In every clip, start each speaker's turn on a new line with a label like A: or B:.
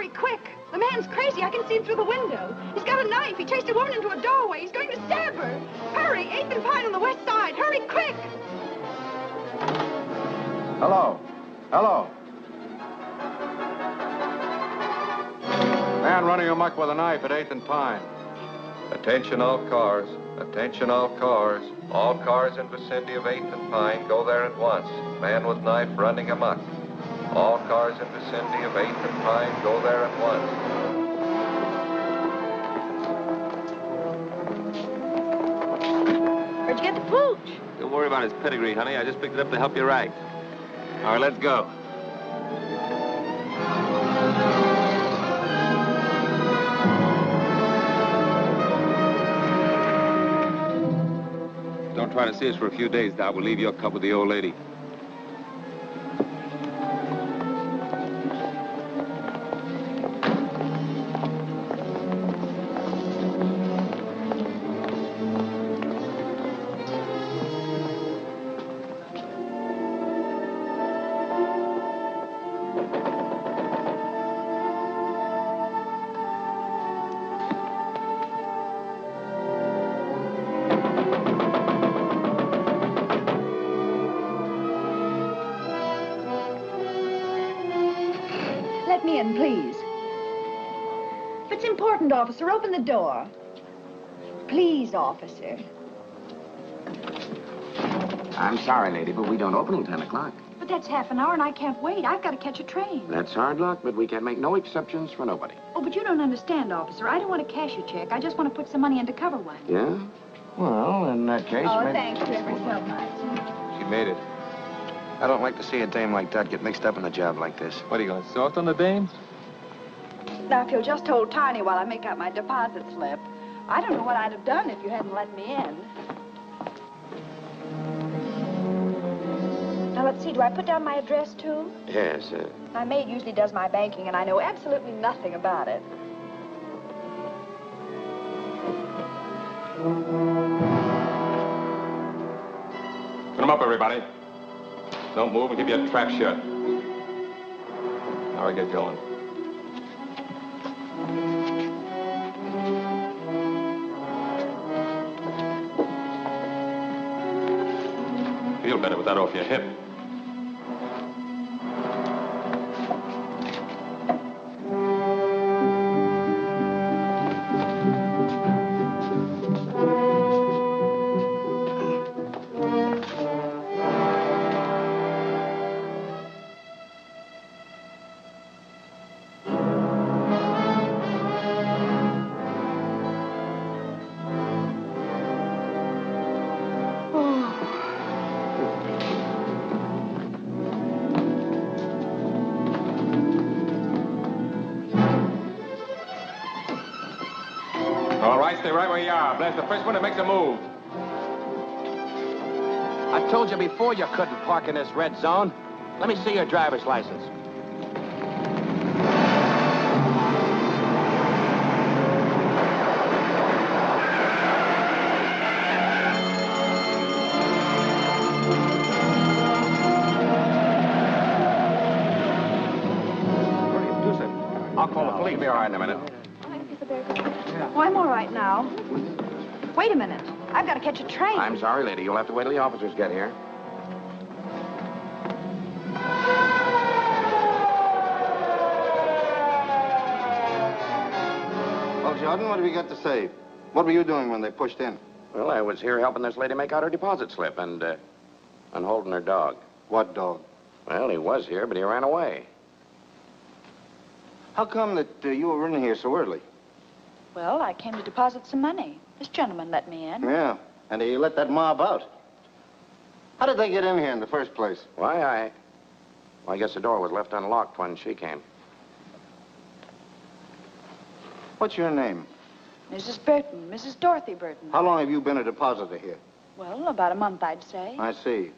A: Hurry, quick! The man's crazy. I can see him through the window. He's got a knife. He chased a woman into a doorway. He's going to stab her. Hurry, 8th and Pine on the west side. Hurry, quick!
B: Hello. Hello. Man running amok with a knife at 8th and Pine.
C: Attention all cars. Attention all cars. All cars in vicinity of 8th and Pine, go there at once. Man with knife running amok. All cars in vicinity of 8th and Pine, go there at once.
A: Where'd you get the pooch?
D: Don't worry about his pedigree, honey. I just picked it up to help you right. All right, let's go. Don't try to see us for a few days, Doc. We'll leave your cub with the old lady.
A: Let me in, please. If it's important, officer, open the door. Please, officer.
E: I'm sorry, lady, but we don't open till 10 o'clock.
A: But that's half an hour, and I can't wait. I've got to catch a train.
E: That's hard luck, but we can make no exceptions for nobody.
A: Oh, but you don't understand, officer. I don't want to cash a check. I just want to put some money in to cover one.
E: Yeah? Well, in that case,
A: Oh,
E: maybe...
A: thanks ever so much.
D: She made it.
B: I don't like to see a dame like that get mixed up in a job like this.
D: What, are you going to soft on the dame?
A: Now, if you'll just hold Tiny while I make out my deposit slip. I don't know what I'd have done if you hadn't let me in. Now, let's see. Do I put down my address, too?
E: Yes,
A: My maid usually does my banking, and I know absolutely nothing about it.
D: Put them up, everybody. Don't move and keep your trap shut. Now we get going. Feel better with that off your hip. Stay right where you are. Blast the first one that makes a move.
E: I told you before you couldn't park in this red zone. Let me see your driver's license. I'll call the police. Be all right in a minute.
A: Oh, I'm all right now. Wait a minute. I've got to catch a train.
E: I'm sorry, lady. You'll have to wait till the officers get here.
F: Well, Jordan, what have you got to say? What were you doing when they pushed in?
E: Well, I was here helping this lady make out her deposit slip and holding her dog.
F: What dog?
E: Well, he was here, but he ran away.
F: How come that you were in here so early?
A: Well, I came to deposit some money. This gentleman let me in.
F: Yeah, and you let that mob out. How did they get in here in the first place?
E: Why, I guess the door was left unlocked when she came.
F: What's your name?
A: Mrs. Burton, Mrs. Dorothy Burton.
F: How long have you been a depositor here?
A: Well, about a month, I'd say.
F: I see.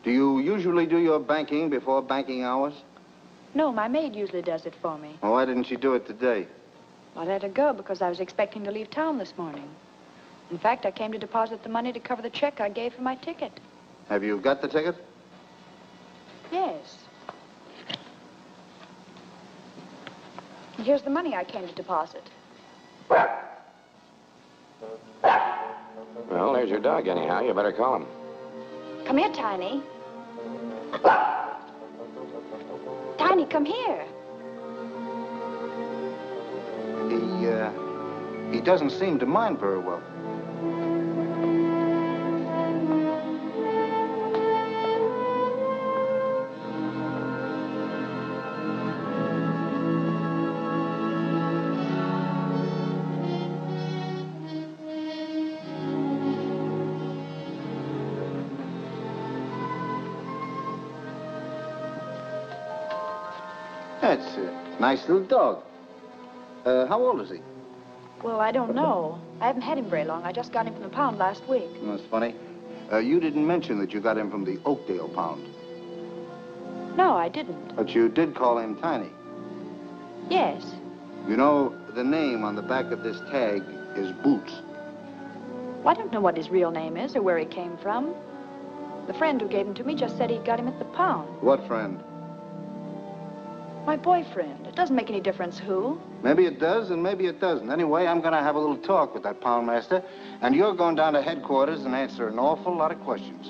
F: Do you usually do your banking before banking hours?
A: No, my maid usually does it for me.
F: Well, why didn't she do it today?
A: I let her go because I was expecting to leave town this morning. In fact, I came to deposit the money to cover the check I gave for my ticket.
F: Have you got the ticket?
A: Yes. And here's the money I came to deposit.
E: Well, there's your dog anyhow. You better call him.
A: Come here, Tiny. Tiny, come here.
F: He doesn't seem to mind very well. That's a nice little dog. How old is he?
A: Well, I don't know. I haven't had him very long. I just got him from the pound last week.
F: That's funny. You didn't mention that you got him from the Oakdale pound.
A: No, I didn't.
F: But you did call him Tiny.
A: Yes.
F: You know, the name on the back of this tag is Boots.
A: Well, I don't know what his real name is or where he came from. The friend who gave him to me just said he got him at the pound.
F: What friend?
A: My boyfriend. It doesn't make any difference who.
F: Maybe it does and maybe it doesn't. Anyway, I'm going to have a little talk with that poundmaster, and you're going down to headquarters and answer an awful lot of questions.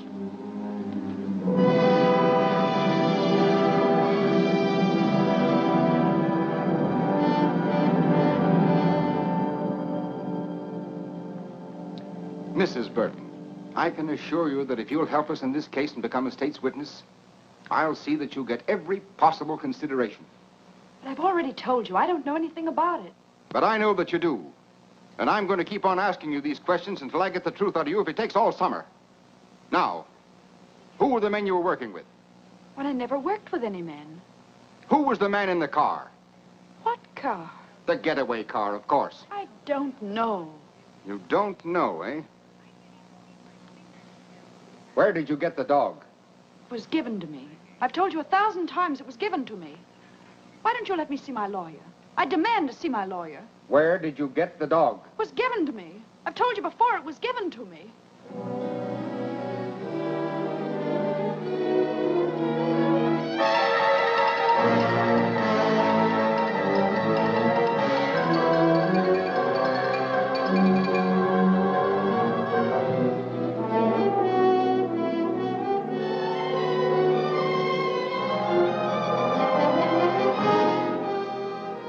G: Mrs. Burton, I can assure you that if you'll help us in this case and become a state's witness, I'll see that you get every possible consideration.
A: But I've already told you, I don't know anything about it.
G: But I know that you do. And I'm going to keep on asking you these questions until I get the truth out of you if it takes all summer. Now, who were the men you were working with?
A: Well, I never worked with any men.
G: Who was the man in the car?
A: What car?
G: The getaway car, of course.
A: I don't know.
G: You don't know, eh? Where did you get the dog?
A: It was given to me. I've told you 1,000 times it was given to me. Why don't you let me see my lawyer? I demand to see my lawyer.
G: Where did you get the dog?
A: It was given to me. I've told you before it was given to me.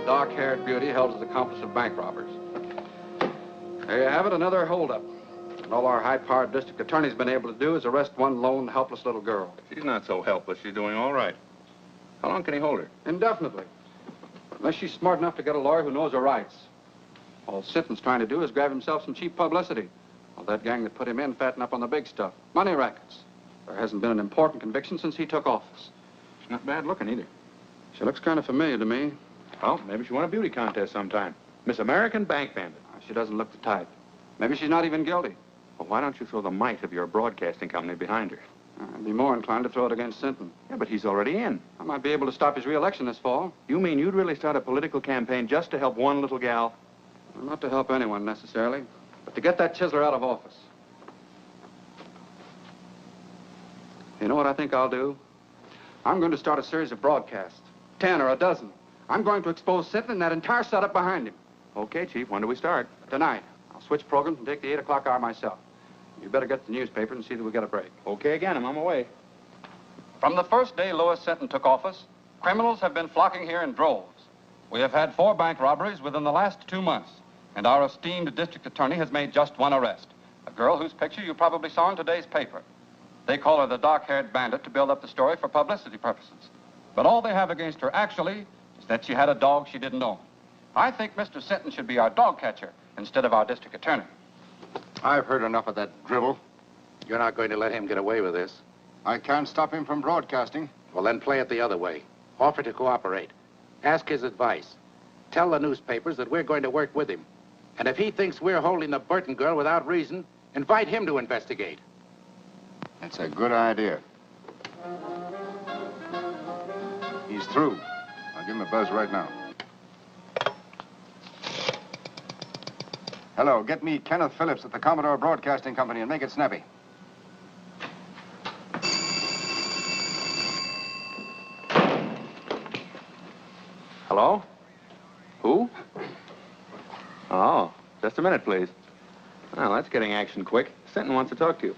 H: Dark-haired beauty held as accomplice of bank robbers. There you have it, another holdup. And all our high-powered district attorney's been able to do is arrest one lone, helpless little girl.
D: She's not so helpless. She's doing all right. How long can he hold her?
H: Indefinitely. Unless she's smart enough to get a lawyer who knows her rights. All Sinton's trying to do is grab himself some cheap publicity. Well, that gang that put him in fatten up on the big stuff. Money rackets. There hasn't been an important conviction since he took office.
D: She's not bad looking either.
H: She looks kind of familiar to me.
D: Well, maybe she won a beauty contest sometime. Miss American Bank Bandit.
H: She doesn't look the type. Maybe she's not even guilty.
D: Well, why don't you throw the might of your broadcasting company behind her?
H: I'd be more inclined to throw it against Sinton.
D: Yeah, but he's already in.
H: I might be able to stop his re-election this fall.
D: You mean you'd really start a political campaign just to help one little gal?
H: Well, not to help anyone, necessarily, but to get that chiseler out of office. You know what I think I'll do? I'm going to start a series of broadcasts. 10 or a dozen. I'm going to expose Sinton and that entire setup behind him.
D: Okay, Chief. When do we start?
H: Tonight. I'll switch programs and take the 8 o'clock hour myself. You better get the newspaper and see that we get a break.
D: Okay again. I'm on my way.
H: From the first day Lewis Sinton took office, criminals have been flocking here in droves. We have had 4 bank robberies within the last 2 months, and our esteemed district attorney has made just one arrest, a girl whose picture you probably saw in today's paper. They call her the dark-haired bandit to build up the story for publicity purposes. But all they have against her, actually, is that she had a dog she didn't own. I think Mr. Sinton should be our dog catcher instead of our district attorney.
G: I've heard enough of that drivel.
E: You're not going to let him get away with this.
G: I can't stop him from broadcasting.
E: Well, then play it the other way. Offer to cooperate. Ask his advice. Tell the newspapers that we're going to work with him. And if he thinks we're holding the Burton girl without reason, invite him to investigate.
G: That's a good idea. He's through. I'll give him a buzz right now. Hello, get me Kenneth Phillips at the Commodore Broadcasting Company and make it snappy.
H: Hello?
I: Who? Oh, just a minute, please. Well, that's getting action quick. Sinton wants to talk to you.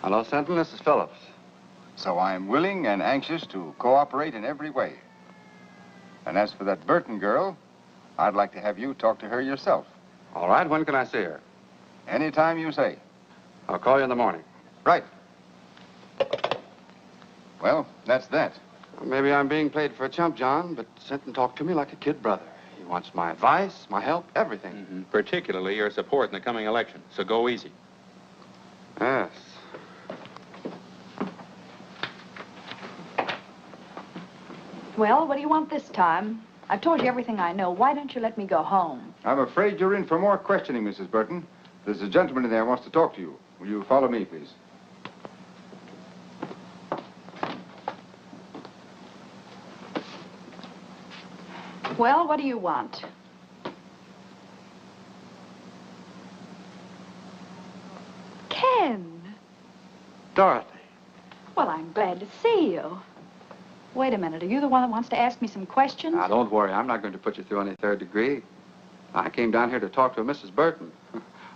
C: Hello, Sinton. This is Phillips.
G: So I'm willing and anxious to cooperate in every way. And as for that Burton girl, I'd like to have you talk to her yourself.
C: All right, when can I see her?
G: Anytime you say.
C: I'll call you in the morning.
G: Right. Well, that's that.
C: Well, maybe I'm being played for a chump, John, but Sinton talked to me like a kid brother. He wants my advice, my help, everything.
I: Mm-hmm. Particularly your support in the coming election. So go easy.
C: Yes.
A: Well, what do you want this time? I've told you everything I know. Why don't you let me go home?
G: I'm afraid you're in for more questioning, Mrs. Burton. There's a gentleman in there who wants to talk to you. Will you follow me, please?
A: Well, what do you want? Ken.
C: Dorothy.
A: Well, I'm glad to see you. Wait a minute. Are you the one that wants to ask me some questions?
C: Now, don't worry. I'm not going to put you through any third degree. I came down here to talk to Mrs. Burton.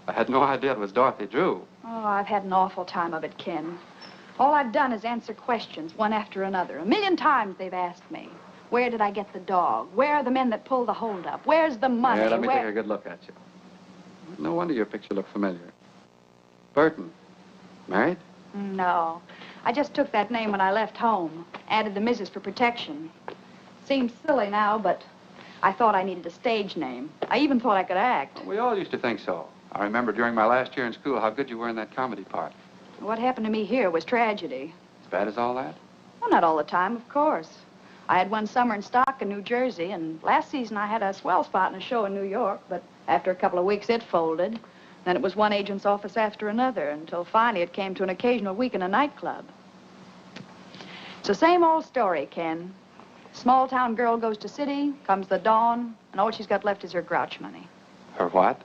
C: I had no idea it was Dorothy Drew.
A: Oh, I've had an awful time of it, Ken. All I've done is answer questions, one after another. 1,000,000 times they've asked me. Where did I get the dog? Where are the men that pulled the holdup? Where's the money?
C: Yeah, let me take a good look at you. No wonder your picture looked familiar. Burton. Married?
A: No. I just took that name when I left home. Added the Mrs. for protection. Seems silly now, but I thought I needed a stage name. I even thought I could act.
C: We all used to think so. I remember during my last year in school how good you were in that comedy part.
A: What happened to me here was tragedy.
C: As bad as all that?
A: Well, not all the time, of course. I had one summer in stock in New Jersey, and last season I had a swell spot in a show in New York, but after a couple of weeks it folded. Then it was one agent's office after another, until finally it came to an occasional week in a nightclub. It's the same old story, Ken. Small town girl goes to city, comes the dawn, and all she's got left is her grouch money.
C: Her what?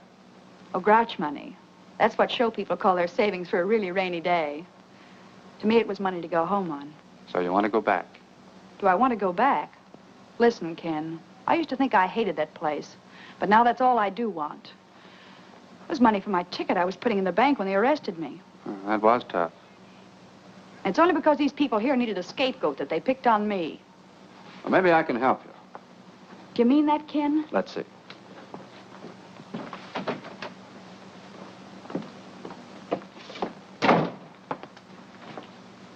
A: Oh, grouch money. That's what show people call their savings for a really rainy day. To me, it was money to go home on.
C: So you want to go back?
A: Do I want to go back? Listen, Ken, I used to think I hated that place, but now that's all I do want. It was money for my ticket I was putting in the bank when they arrested me.
C: That was tough.
A: And it's only because these people here needed a scapegoat that they picked on me.
C: Well, maybe I can help you.
A: Do you mean that, Ken?
C: Let's see.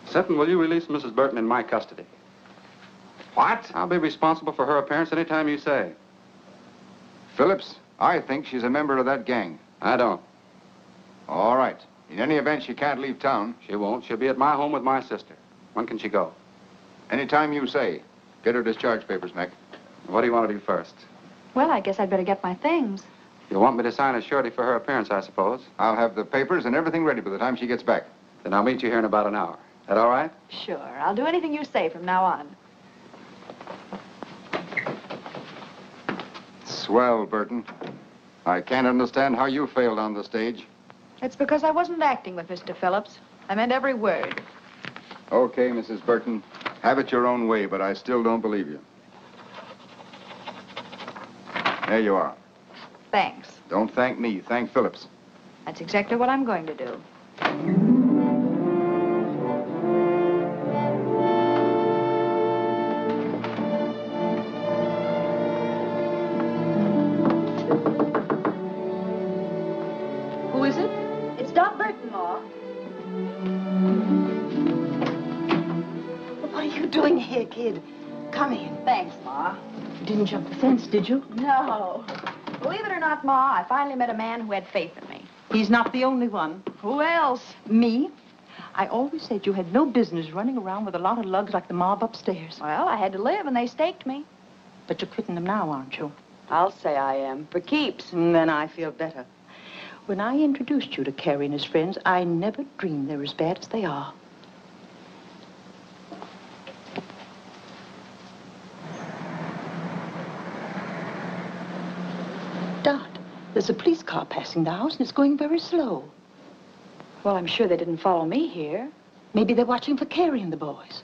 C: Sinton, will you release Mrs. Burton in my custody?
G: What?
C: I'll be responsible for her appearance anytime you say.
G: Phillips, I think she's a member of that gang.
C: I don't.
G: All right. In any event, she can't leave town.
C: She won't. She'll be at my home with my sister. When can she go?
G: Anytime you say. Get her discharge papers, Mac.
C: What do you want to do first?
A: Well, I guess I'd better get my things.
C: You want me to sign a surety for her appearance, I suppose?
G: I'll have the papers and everything ready by the time she gets back.
C: Then I'll meet you here in about an hour. Is that all right?
A: Sure. I'll do anything you say from now on.
G: Swell, Burton. I can't understand how you failed on the stage.
A: It's because I wasn't acting with Mr. Phillips. I meant every word.
G: Okay, Mrs. Burton. Have it your own way, but I still don't believe you. There you are.
A: Thanks.
G: Don't thank me. Thank Phillips.
A: That's exactly what I'm going to do.
J: Who is it?
A: It's Doc Burton, Ma.
J: What are you doing here, kid? Come in.
A: Thanks, Ma.
J: You didn't jump the fence, did you?
A: No. Believe it or not, Ma, I finally met a man who had faith in me.
J: He's not the only one.
A: Who else?
J: Me? I always said you had no business running around with a lot of lugs like the mob upstairs.
A: Well, I had to live, and they staked me.
J: But you're quitting them now, aren't you?
A: I'll say I am. For keeps.
J: Then I feel better. When I introduced you to Carrie and his friends, I never dreamed they're as bad as they are. Dot, there's a police car passing the house, and it's going very slow.
A: Well, I'm sure they didn't follow me here.
J: Maybe they're watching for Carrie and the boys.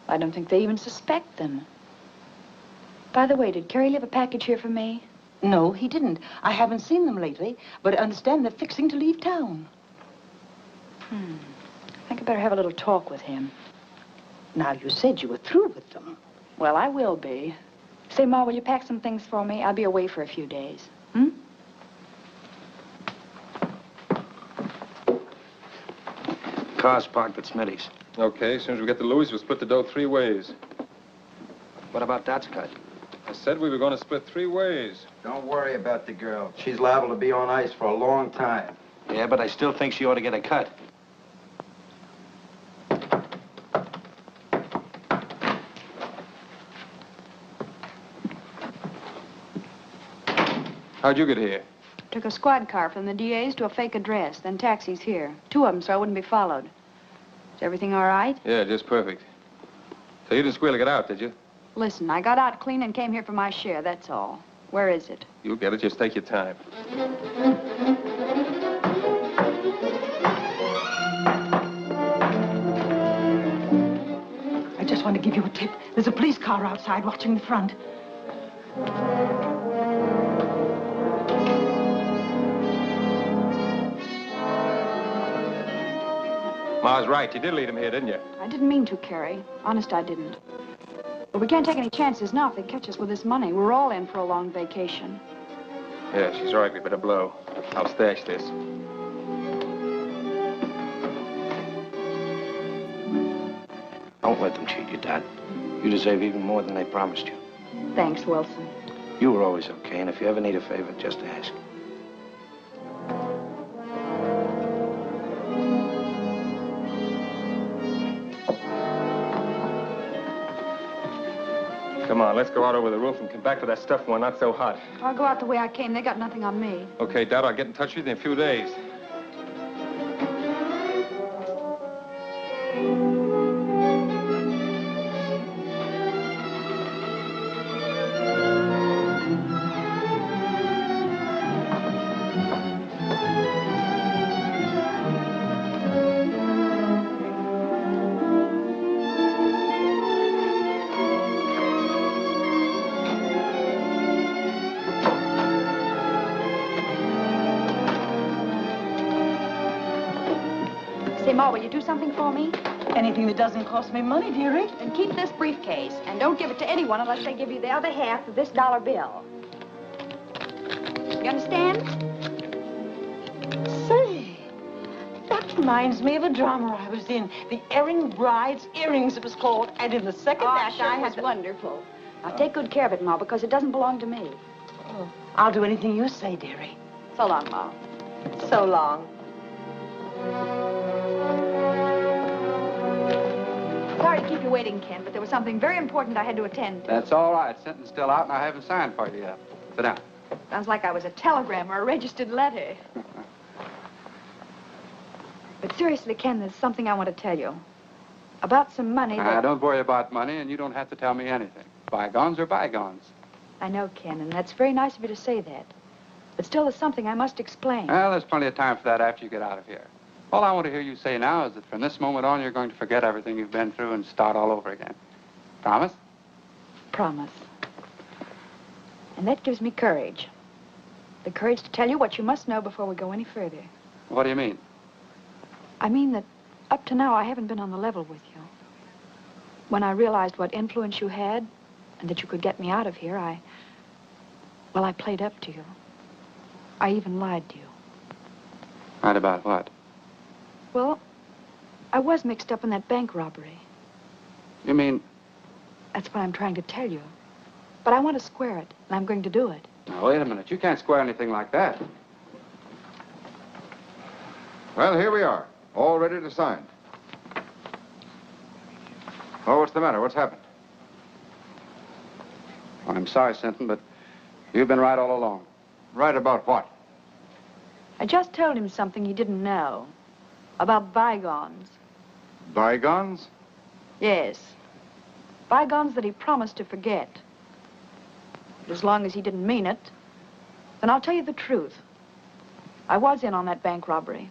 A: I don't think they even suspect them. By the way, did Carrie leave a package here for me?
J: No, he didn't. I haven't seen them lately, but I understand they're fixing to leave town.
A: I think I better have a little talk with him.
J: Now, you said you were through with them.
A: Well, I will be. Say, Ma, will you pack some things for me? I'll be away for a few days.
B: Car's parked at Smitty's.
D: Okay, as soon as we get to Louis, we'll split the dough 3 ways.
B: What about Dot's cut?
D: I said we were going to split 3 ways.
K: Don't worry about the girl. She's liable to be on ice for a long time.
B: Yeah, but I still think she ought to get a cut.
D: How'd you get here?
A: Took a squad car from the DA's to a fake address, then taxis here. 2 of them, so I wouldn't be followed. Is everything all right?
D: Yeah, just perfect. So you didn't squeal to get out, did you?
A: Listen, I got out clean and came here for my share, that's all. Where is it?
D: You'll get it. Just take your time.
J: I just want to give you a tip. There's a police car outside watching the front.
D: Ma's right. You did lead him here, didn't you?
A: I didn't mean to, Carrie. Honest, I didn't. But we can't take any chances now if they catch us with this money. We're all in for a long vacation.
D: Yeah, she's right. We better blow. I'll stash this.
B: Don't let them cheat you, Dot. You deserve even more than they promised you.
A: Thanks, Wilson.
B: You were always okay, and if you ever need a favor, just ask.
D: Come on, let's go out over the roof and come back to that stuff when not so hot.
A: I'll go out the way I came. They got nothing on me.
D: Okay, Dad, I'll get in touch with you in a few days.
A: Say, Ma, will you do something for me?
J: Anything that doesn't cost me money, dearie.
A: Then keep this briefcase, and don't give it to anyone unless they give you the other half of this dollar bill. You understand?
J: Say, that reminds me of a drama I was in. The Erring Bride's Earrings, it was called. And in the second act,
A: I was wonderful. Now, take good care of it, Ma, because it doesn't belong to me.
J: Oh, I'll do anything you say, dearie.
A: So long, Ma.
J: So long.
A: Sorry to keep you waiting, Ken, but there was something very important I had to attend to.
L: That's all right. Sentence still out, and I haven't signed for you yet. Sit down.
A: Sounds like I was a telegram or a registered letter. But seriously, Ken, there's something I want to tell you. About some money that...
L: Don't worry about money, and you don't have to tell me anything. Bygones are bygones.
A: I know, Ken, and that's very nice of you to say that. But still, there's something I must explain.
L: Well, there's plenty of time for that after you get out of here. All I want to hear you say now is that from this moment on, you're going to forget everything you've been through and start all over again. Promise?
A: Promise. And that gives me courage. The courage to tell you what you must know before we go any further.
L: What do you mean?
A: I mean that up to now, I haven't been on the level with you. When I realized what influence you had and that you could get me out of here, I played up to you. I even lied to you.
L: Lied about what?
A: Well, I was mixed up in that bank robbery.
L: You mean...
A: That's what I'm trying to tell you. But I want to square it, and I'm going to do it.
L: Now, wait a minute. You can't square anything like that.
G: Well, here we are, all ready to sign. Oh, what's the matter? What's happened?
L: I'm sorry, Sinton, but you've been right all along.
G: Right about what?
A: I just told him something he didn't know. About bygones.
G: Bygones?
A: Yes. Bygones that he promised to forget. But as long as he didn't mean it, then I'll tell you the truth. I was in on that bank robbery.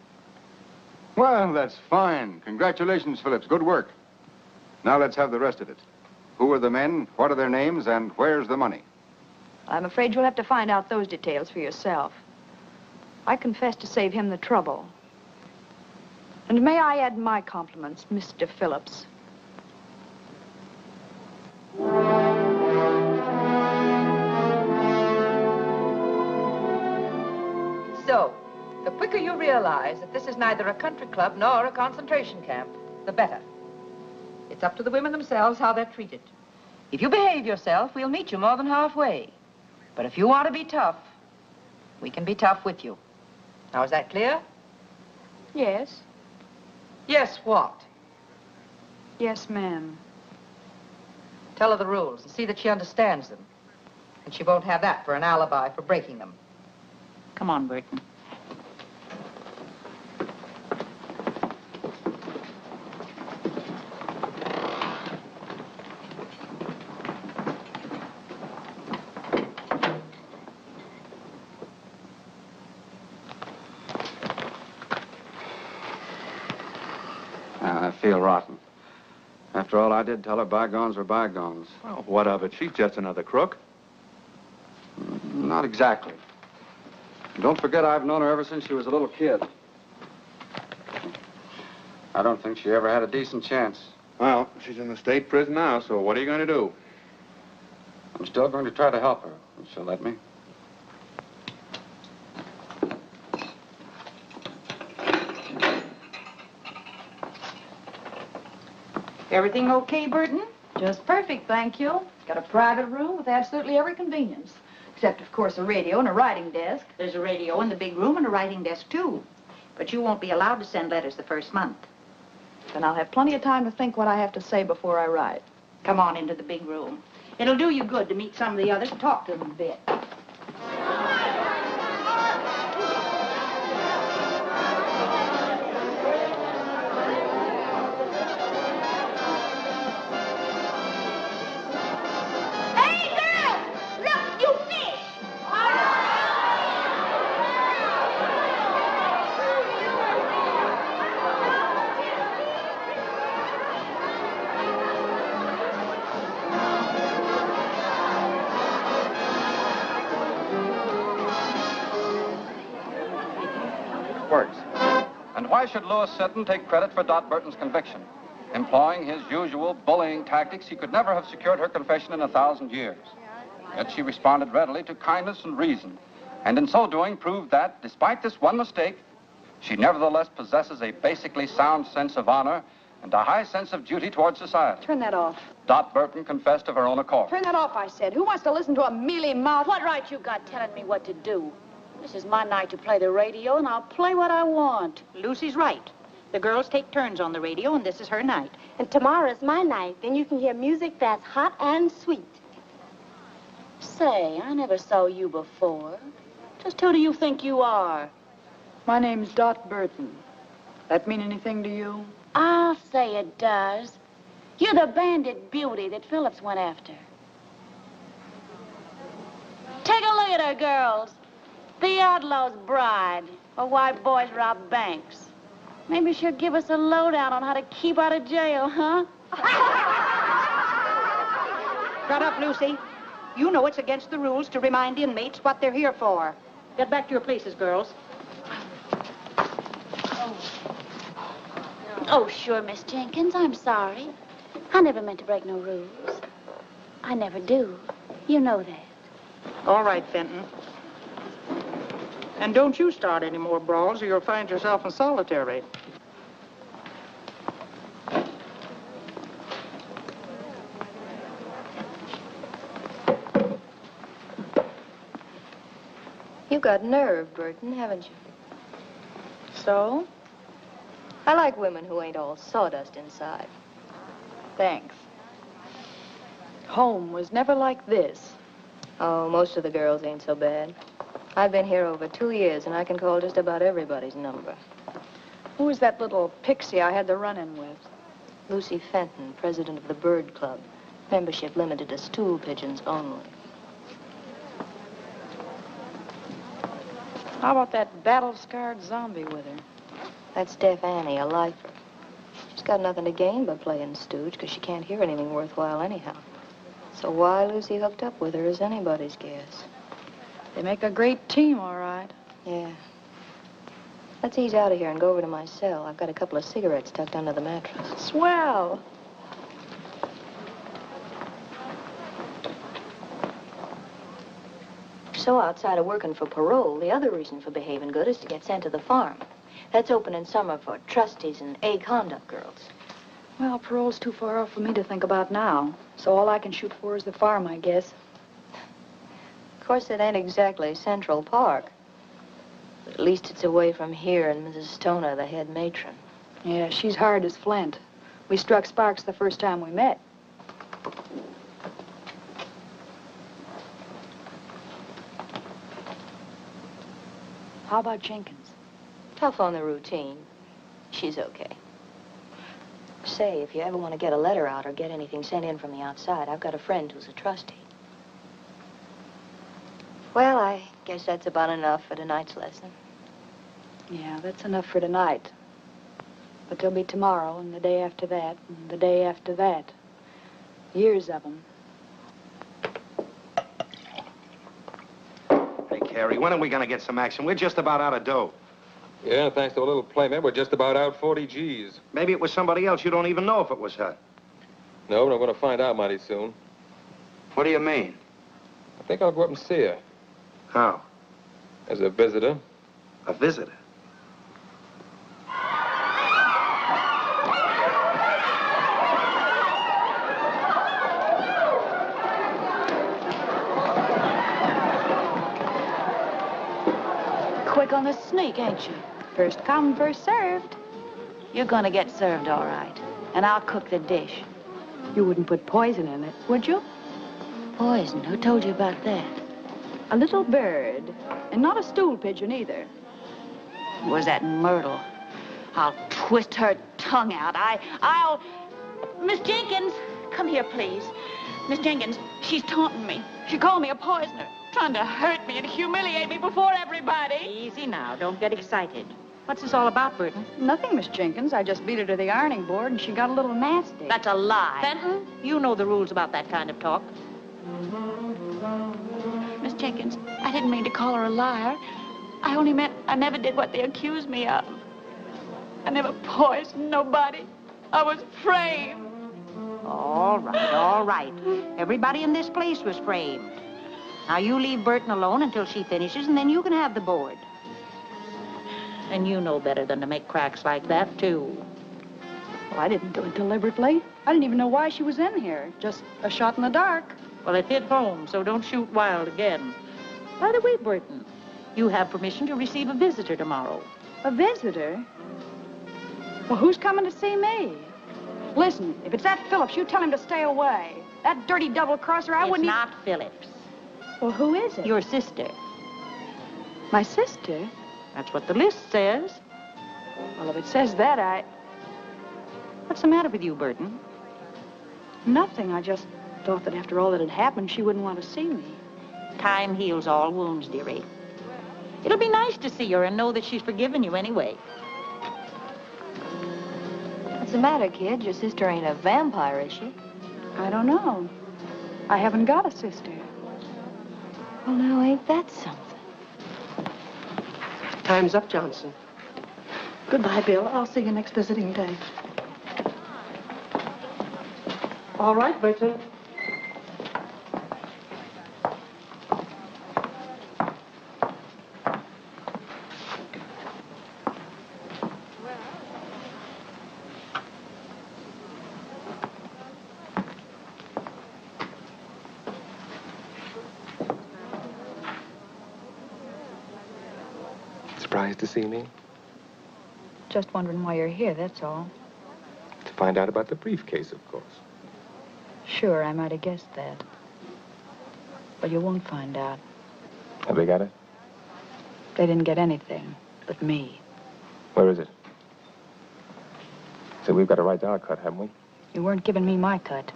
G: Well, that's fine. Congratulations, Phillips. Good work. Now let's have the rest of it. Who are the men? What are their names? And where's the money?
A: I'm afraid you'll have to find out those details for yourself. I confess to save him the trouble. And may I add my compliments, Mr. Phillips.
M: So, the quicker you realize that this is neither a country club nor a concentration camp, the better. It's up to the women themselves how they're treated. If you behave yourself, we'll meet you more than halfway. But if you want to be tough, we can be tough with you. Now, is that clear?
A: Yes.
M: Yes, what?
A: Yes, ma'am.
M: Tell her the rules and see that she understands them. And she won't have that for an alibi for breaking them.
J: Come on, Burton.
H: I feel rotten. After all I did tell her, bygones were bygones.
I: Well, what of it? She's just another crook.
H: Not exactly. Don't forget I've known her ever since she was a little kid. I don't think she ever had a decent chance.
I: Well, she's in the state prison now, so what are you going to do?
H: I'm still going to try to help her, if she'll let me.
M: Everything okay, Burton?
A: Just perfect, thank you. Got a private room with absolutely every convenience. Except, of course, a radio and a writing desk.
J: There's a radio in the big room and a writing desk, too. But you won't be allowed to send letters the first month.
A: Then I'll have plenty of time to think what I have to say before I write.
J: Come on into the big room. It'll do you good to meet some of the others and talk to them a bit.
H: Works. And why should Louis Sinton take credit for Dot Burton's conviction? Employing his usual bullying tactics, he could never have secured her confession in 1,000 years. Yet she responded readily to kindness and reason, and in so doing proved that, despite this one mistake, she nevertheless possesses a basically sound sense of honor and a high sense of duty towards society.
A: Turn that off.
H: Dot Burton confessed of her own accord.
A: Turn that off, I said. Who wants to listen to a mealy-mouthed...
N: What right you got telling me what to do? This is my night to play the radio, and I'll play what I want.
J: Lucy's right. The girls take turns on the radio, and this is her night.
O: And tomorrow's my night. Then you can hear music that's hot and sweet.
N: Say, I never saw you before. Just who do you think you are?
A: My name's Dot Burton. That mean anything to you?
N: I'll say it does. You're the bandit beauty that Phillips went after. Take a look at her, girls. The outlaw's bride, or why boys rob banks. Maybe she'll give us a lowdown on how to keep out of jail, huh?
J: Shut up, Lucy. You know it's against the rules to remind inmates what they're here for. Get back to your places, girls.
N: Oh, sure, Miss Jenkins, I'm sorry. I never meant to break no rules. I never do. You know that.
J: All right, Fenton. And don't you start any more brawls or you'll find yourself in solitary.
O: You got nerve, Burton, haven't you?
A: So?
O: I like women who ain't all sawdust inside.
A: Thanks. Home was never like this.
O: Oh, most of the girls ain't so bad. I've been here over 2 years, and I can call just about everybody's number.
A: Who was that little pixie I had the run-in with?
O: Lucy Fenton, president of the Bird Club. Membership limited to stool pigeons only.
A: How about that battle-scarred zombie with her?
O: That's Deaf Annie, a lifer. She's got nothing to gain by playing stooge, because she can't hear anything worthwhile anyhow. So why Lucy hooked up with her is anybody's guess.
A: They make a great team, all right.
O: Yeah. Let's ease out of here and go over to my cell. I've got a couple of cigarettes tucked under the mattress.
A: Swell.
O: So outside of working for parole, the other reason for behaving good is to get sent to the farm. That's open in summer for trustees and A-conduct girls.
A: Well, parole's too far off for me to think about now. So all I can shoot for is the farm, I guess.
O: Of course, it ain't exactly Central Park. But at least it's away from here and Mrs. Stoner, the head matron.
A: Yeah, she's hard as flint. We struck sparks the first time we met. How about Jenkins?
O: Tough on the routine. She's okay. Say, if you ever want to get a letter out or get anything sent in from the outside, I've got a friend who's a trustee. Well, I guess that's about enough for tonight's lesson.
A: Yeah, that's enough for tonight. But there'll be tomorrow, and the day after that, and the day after that. Years of them.
B: Hey, Carrie, when are we gonna get some action? We're just about out of dough.
C: Yeah, thanks to a little playmate, we're just about out 40 G's.
B: Maybe it was somebody else. You don't even know if it was her.
C: No, but I'm going to find out mighty soon.
E: What do you mean?
C: I think I'll go up and see her.
B: How?
C: As a visitor.
B: A visitor?
N: Quick on the sneak, ain't you?
A: First come, first served.
N: You're gonna get served all right. And I'll cook the dish.
A: You wouldn't put poison in it, would you?
N: Poison? Who told you about that?
A: A little bird. And not a stool pigeon, either.
N: Was that Myrtle? I'll twist her tongue out. I'll... Miss Jenkins, come here, please. Miss Jenkins, she's taunting me. She called me a poisoner, trying to hurt me and humiliate me before everybody.
M: Easy now. Don't get excited. What's this all about, Burton?
A: Nothing, Miss Jenkins. I just beat her to the ironing board, and she got a little nasty.
M: That's a lie. Fenton, you know the rules about that kind of talk.
N: Miss Jenkins, I didn't mean to call her a liar. I only meant I never did what they accused me of. I never poisoned nobody. I was framed.
M: All right, all right. Everybody in this place was framed. Now, you leave Burton alone until she finishes, and then you can have the board. And you know better than to make cracks like that, too.
A: Well, I didn't do it deliberately. I didn't even know why she was in here. Just a shot in the dark.
M: Well, it hit home, so don't shoot wild again. By the way, Burton, you have permission to receive a visitor tomorrow.
A: A visitor? Well, who's coming to see me? Listen, if it's that Phillips, you tell him to stay away. That dirty double-crosser, I wouldn't...
M: It's not Phillips.
A: Well, who is it?
M: Your sister.
A: My sister?
M: That's what the list says.
A: Well, if it says that,
M: What's the matter with you, Burton?
A: Nothing. I just thought that after all that had happened, she wouldn't want to see me.
M: Time heals all wounds, dearie. It'll be nice to see her and know that she's forgiven you anyway.
O: What's the matter, kid? Your sister ain't a vampire, is she?
A: I don't know. I haven't got a sister.
O: Well, now, ain't that something?
P: Time's up, Johnson.
J: Goodbye, Bill. I'll see you next visiting day.
P: All right, Burton.
C: Surprised to see me?
A: Just wondering why you're here, that's all.
C: To find out about the briefcase, of course.
A: Sure, I might have guessed that. But you won't find out.
C: Have they got it?
A: They didn't get anything but me.
C: Where is it? So we've got a right to our cut, haven't we?
A: You weren't giving me my cut.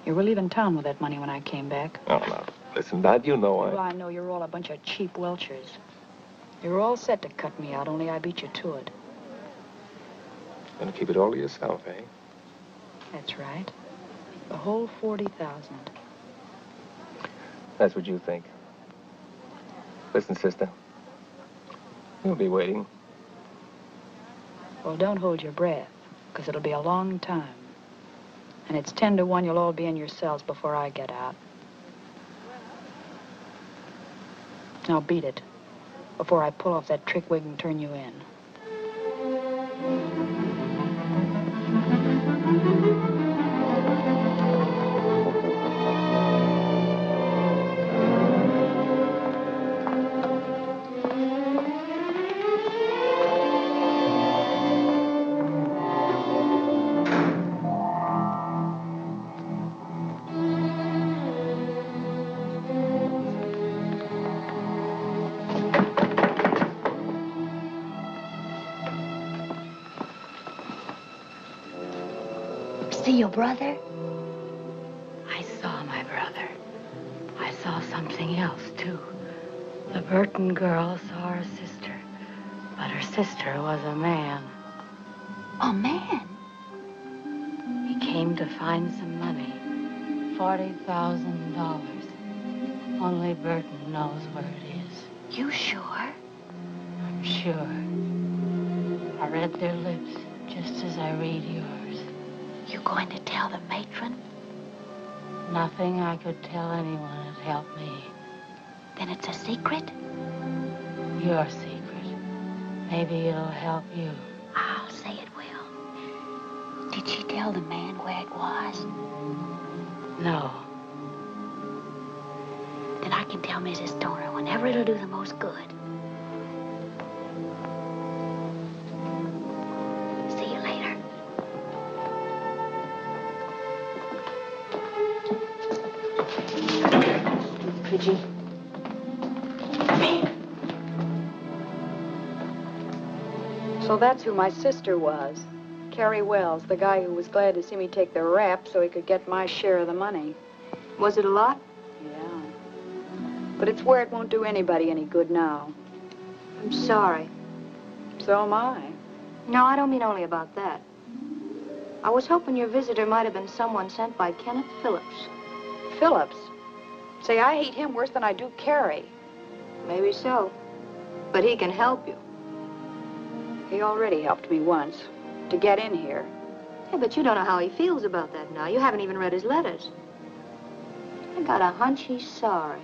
A: You were leaving town with that money when I came back.
C: Oh, no. Listen, Dad, you know
A: Well, I know you're all a bunch of cheap welchers. You were all set to cut me out, only I beat you to it.
B: Gonna keep it all to yourself, eh?
A: That's right. The whole 40,000.
B: That's what you think. Listen, sister. We'll be waiting.
A: Well, don't hold your breath, because it'll be a long time. And it's 10 to 1 you'll all be in your cells before I get out. Now beat it, before I pull off that trick wig and turn you in.
O: See your brother?
N: I saw my brother. I saw something else, too. The Burton girl saw her sister, but her sister was a man.
O: A man?
N: He came to find some money. $40,000. Only Burton knows where it is.
O: You sure?
N: I'm sure. I read their lips just as I read yours.
O: You going to tell the matron?
N: Nothing I could tell anyone would help me.
O: Then it's a secret?
N: Your secret. Maybe it'll help you.
O: I'll say it will. Did she tell the man where it was?
N: No.
O: Then I can tell Mrs. Stoner whenever it'll do the most good. See you later. Pidgey.
A: So that's who my sister was. Carrie Wells, the guy who was glad to see me take the rap so he could get my share of the money.
O: Was it a lot?
A: Yeah. But it's where it won't do anybody any good now.
O: I'm sorry.
A: So am I.
O: No, I don't mean only about that. I was hoping your visitor might have been someone sent by Kenneth Phillips.
A: Phillips? Say, I hate him worse than I do Carrie.
O: Maybe so. But he can help you.
A: He already helped me once, to get in here.
O: Yeah, but you don't know how he feels about that now. You haven't even read his letters. I got a hunch he's sorry.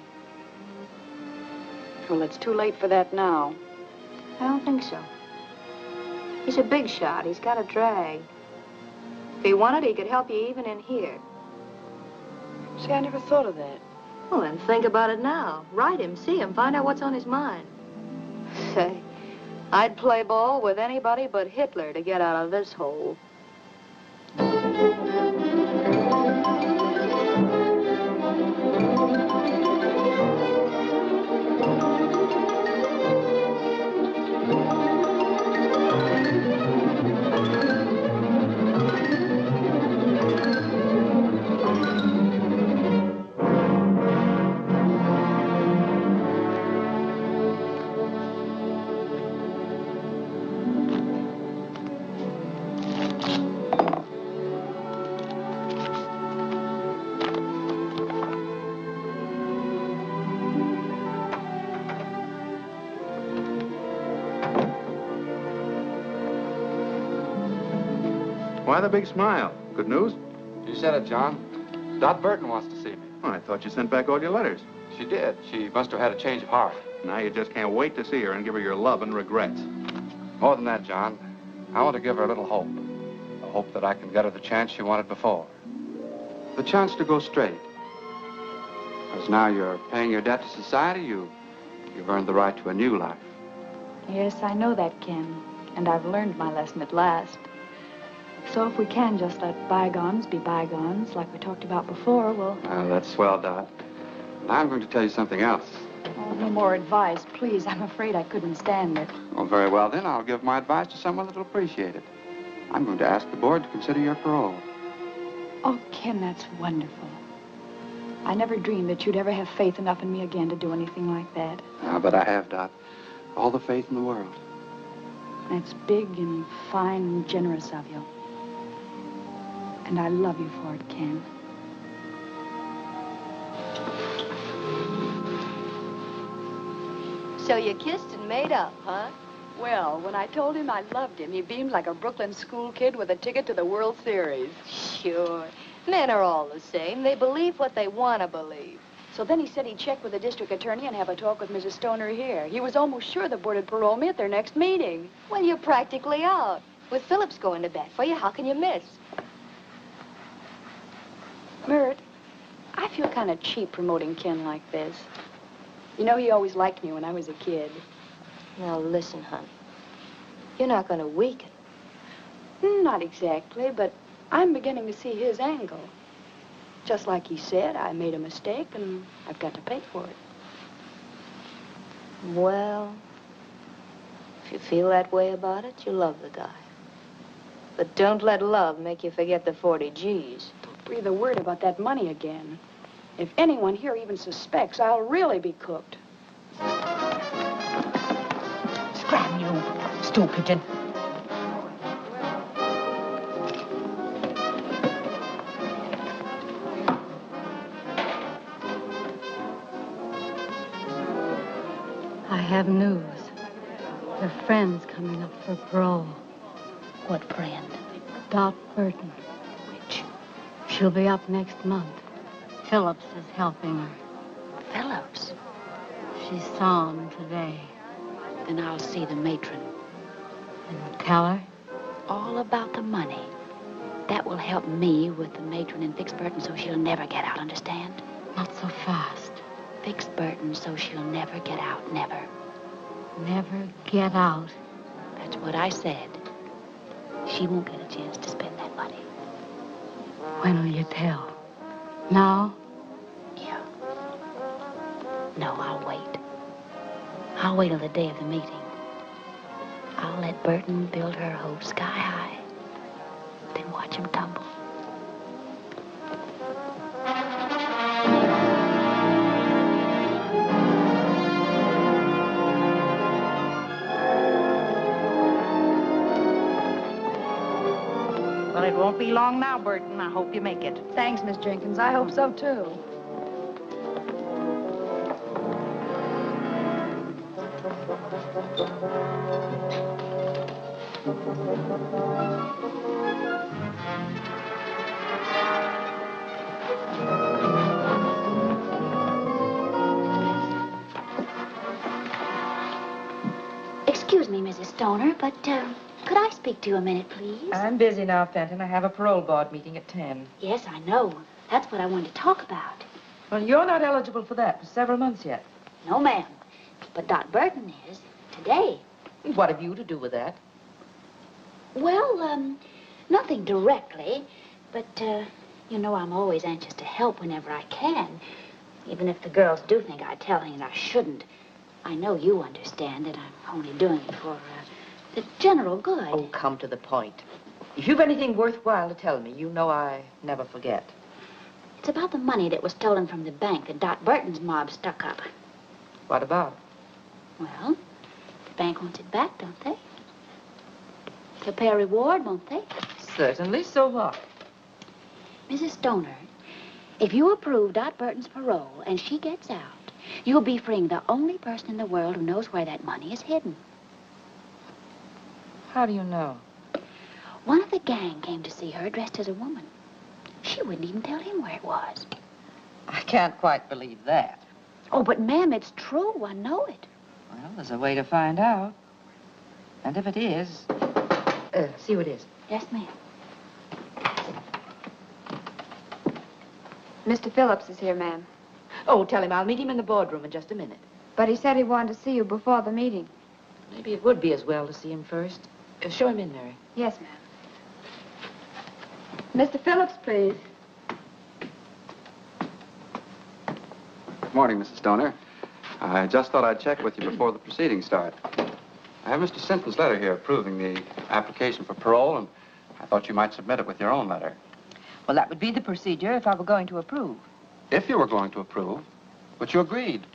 A: Well, it's too late for that now.
O: I don't think so. He's a big shot. He's got a drag. If he wanted, he could help you even in here.
A: See, I never thought of that.
O: Well, then think about it now. Write him, see him, find out what's on his mind. Say, I'd play ball with anybody but Hitler to get out of this hole.
I: Why the big smile? Good news?
L: You said it, John. Dot Burton wants to see me.
I: Oh, I thought you sent back all your letters.
L: She did. She must have had a change of heart.
I: Now you just can't wait to see her and give her your love and regrets.
L: More than that, John. I want to give her a little hope. A hope that I can get her the chance she wanted before. The chance to go straight. Because now you're paying your debt to society, you've earned the right to a new life.
A: Yes, I know that, Ken. And I've learned my lesson at last. So if we can just let bygones be bygones, like we talked about before, well...
L: That's swell, Dot. I'm going to tell you something else.
A: Oh, no more advice, please. I'm afraid I couldn't stand it.
L: Oh, very well, then. I'll give my advice to someone that'll appreciate it. I'm going to ask the board to consider your parole.
A: Oh, Ken, that's wonderful. I never dreamed that you'd ever have faith enough in me again to do anything like that.
L: But I have, Dot. All the faith in the world.
A: That's big and fine and generous of you. And I love you for it, Ken.
O: So you kissed and made up, huh?
A: Well, when I told him I loved him, he beamed like a Brooklyn school kid with a ticket to the World Series.
O: Sure. Men are all the same. They believe what they want to believe.
A: So then he said he'd check with the district attorney and have a talk with Mrs. Stoner here. He was almost sure the board would parole me at their next meeting.
O: Well, you're practically out. With Phillips going to bat for you, how can you miss?
A: Mert, I feel kind of cheap promoting Ken like this. You know, he always liked me when I was a kid.
O: Now, listen, hon. You're not going to weaken.
A: Not exactly, but I'm beginning to see his angle. Just like he said, I made a mistake, and I've got to pay for it.
O: Well, if you feel that way about it, you love the guy. But don't let love make you forget the 40 G's.
A: Don't breathe a word about that money again. If anyone here even suspects, I'll really be cooked.
J: Scram, you stool pigeon.
Q: I have news. Your friend's coming up for parole.
N: What friend?
Q: Dot Burton.
N: Which?
Q: She'll be up next month. Phillips is helping her.
N: Phillips?
Q: She saw him today.
N: Then I'll see the matron.
Q: And tell her?
N: All about the money. That will help me with the matron and fix Burton so she'll never get out, understand?
Q: Not so fast.
N: Fix Burton so she'll never get out, never.
Q: Never get out.
N: That's what I said. She won't get a chance to spend that money.
Q: When will you tell? Now?
N: Yeah. No, I'll wait. I'll wait till the day of the meeting. I'll let Burton build her hope sky high. Then watch him tumble.
M: Well, it won't be long now, Burton. I hope you make it.
A: Thanks, Miss Jenkins. I hope so, too.
N: Excuse me, Mrs. Stoner, but, could I speak to you a minute, please?
M: I'm busy now, Fenton. I have a parole board meeting at 10.
N: Yes, I know. That's what I wanted to talk about.
M: Well, you're not eligible for that for several months yet.
N: No, ma'am. But Dot Burton is. Today.
M: What have you to do with that?
N: Well, nothing directly. But, you know, I'm always anxious to help whenever I can. Even if the girls do think I tell and I shouldn't. I know you understand that I'm only doing it for, the general good.
M: Oh, come to the point. If you've anything worthwhile to tell me, you know I never forget.
N: It's about the money that was stolen from the bank that Dot Burton's mob stuck up.
M: What about it?
N: Well, the bank wants it back, don't they? They'll pay a reward, won't they?
M: Certainly, so what?
N: Mrs. Stoner, if you approve Dot Burton's parole and she gets out, you'll be freeing the only person in the world who knows where that money is hidden.
M: How do you know?
N: One of the gang came to see her dressed as a woman. She wouldn't even tell him where it was.
M: I can't quite believe that.
N: Oh, but ma'am, it's true. I know it.
M: Well, there's a way to find out. And if it is, see who it is.
N: Yes, ma'am.
R: Mr. Phillips is here, ma'am.
M: Oh, tell him I'll meet him in the boardroom in just a minute.
R: But he said he wanted to see you before the meeting.
M: Maybe it would be as well to see him first. Show him in, Mary.
R: Yes, ma'am. Mr. Phillips, please.
H: Good morning, Mrs. Stoner. I just thought I'd check with you before the proceedings start. I have Mr. Sinton's letter here approving the application for parole, and I thought you might submit it with your own letter.
M: Well, that would be the procedure if I were going to approve.
H: If you were going to approve, but you agreed.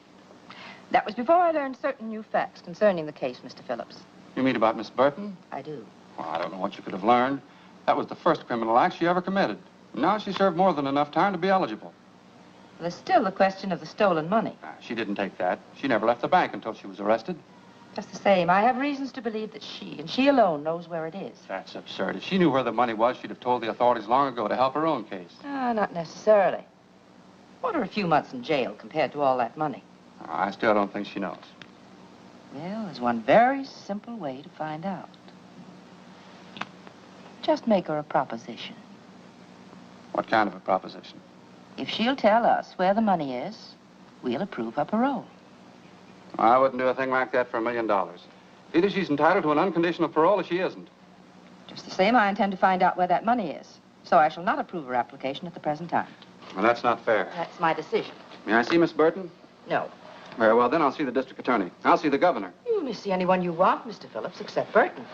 M: That was before I learned certain new facts concerning the case, Mr. Phillips.
H: You mean about Miss Burton?
M: I do.
H: Well, I don't know what you could have learned. That was the first criminal act she ever committed. Now she served more than enough time to be eligible.
M: There's still the question of the stolen money.
H: She didn't take that. She never left the bank until she was arrested.
M: Just the same, I have reasons to believe that she, and she alone, knows where it is.
H: That's absurd. If she knew where the money was, she'd have told the authorities long ago to help her own case.
M: Not necessarily. What are a few months in jail compared to all that money?
H: I still don't think she knows.
M: Well, there's one very simple way to find out. Just make her a proposition.
H: What kind of a proposition?
M: If she'll tell us where the money is, we'll approve her parole.
H: I wouldn't do a thing like that for $1 million. Either she's entitled to an unconditional parole or she isn't.
M: Just the same, I intend to find out where that money is. So I shall not approve her application at the present time.
H: Well, that's not fair.
M: That's my decision.
H: May I see Miss Burton?
M: No.
H: Very well, then I'll see the district attorney. I'll see the governor.
M: You may see anyone you want, Mr. Phillips, except Burton.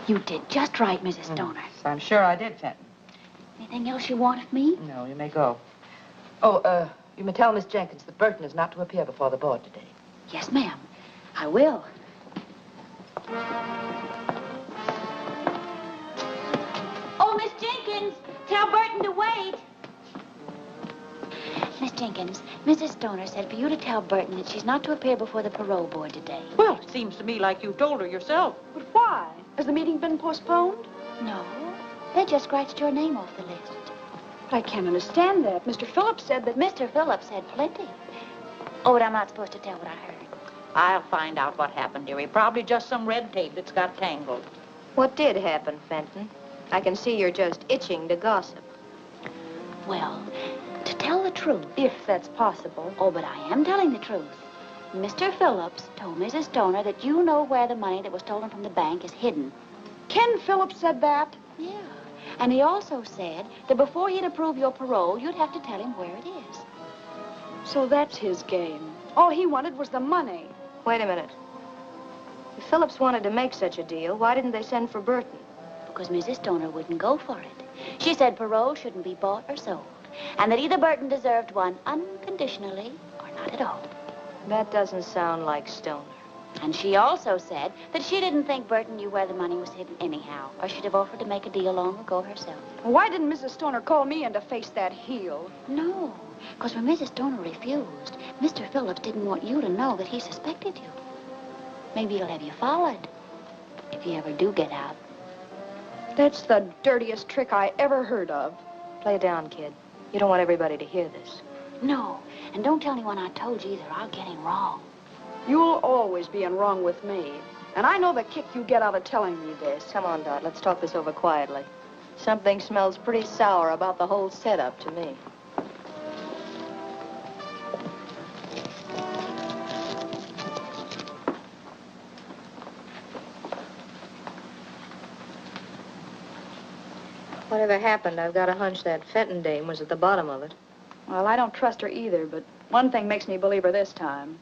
N: You did just right, Mrs. Stoner.
M: I'm sure I did, Fenton.
N: Anything else you want of me?
M: No, you may go. Oh, you may tell Miss Jenkins that Burton is not to appear before the board today.
N: Yes, ma'am. I will. Oh, Miss Jenkins, tell Burton to wait. Miss Jenkins, Mrs. Stoner said for you to tell Burton that she's not to appear before the parole board today.
J: Well, it seems to me like you told her yourself.
A: But why? Has the meeting been postponed?
N: No, they just scratched your name off the list.
A: But I can't understand that. Mr. Phillips said that...
N: Mr. Phillips said plenty. Oh, but I'm not supposed to tell what I heard.
J: I'll find out what happened, dearie. Probably just some red tape that's got tangled.
O: What did happen, Fenton? I can see you're just itching to gossip.
N: Well, to tell the truth...
O: If that's possible.
N: Oh, but I am telling the truth. Mr. Phillips told Mrs. Stoner that you know where the money that was stolen from the bank is hidden.
A: Ken Phillips said that?
N: Yeah. And he also said that before he'd approve your parole, you'd have to tell him where it is.
A: So that's his game. All he wanted was the money.
O: Wait a minute. If Phillips wanted to make such a deal, why didn't they send for Burton?
N: Because Mrs. Stoner wouldn't go for it. She said parole shouldn't be bought or sold, and that either Burton deserved one unconditionally or not at all.
O: That doesn't sound like Stoner.
N: And she also said that she didn't think Burton knew where the money was hidden anyhow, or she'd have offered to make a deal long ago herself.
A: Why didn't Mrs. Stoner call me in to face that heel?
N: No, because when Mrs. Stoner refused, Mr. Phillips didn't want you to know that he suspected you. Maybe he'll have you followed, if you ever do get out.
A: That's the dirtiest trick I ever heard of.
O: Play down, kid. You don't want everybody to hear this.
N: No, and don't tell anyone I told you either. I'll get him wrong.
A: You'll always be in wrong with me. And I know the kick you get out of telling me this.
O: Come on, Dot. Let's talk this over quietly. Something smells pretty sour about the whole setup to me. Whatever happened, I've got a hunch that Fenton dame was at the bottom of it.
A: Well, I don't trust her either, but one thing makes me believe her this time.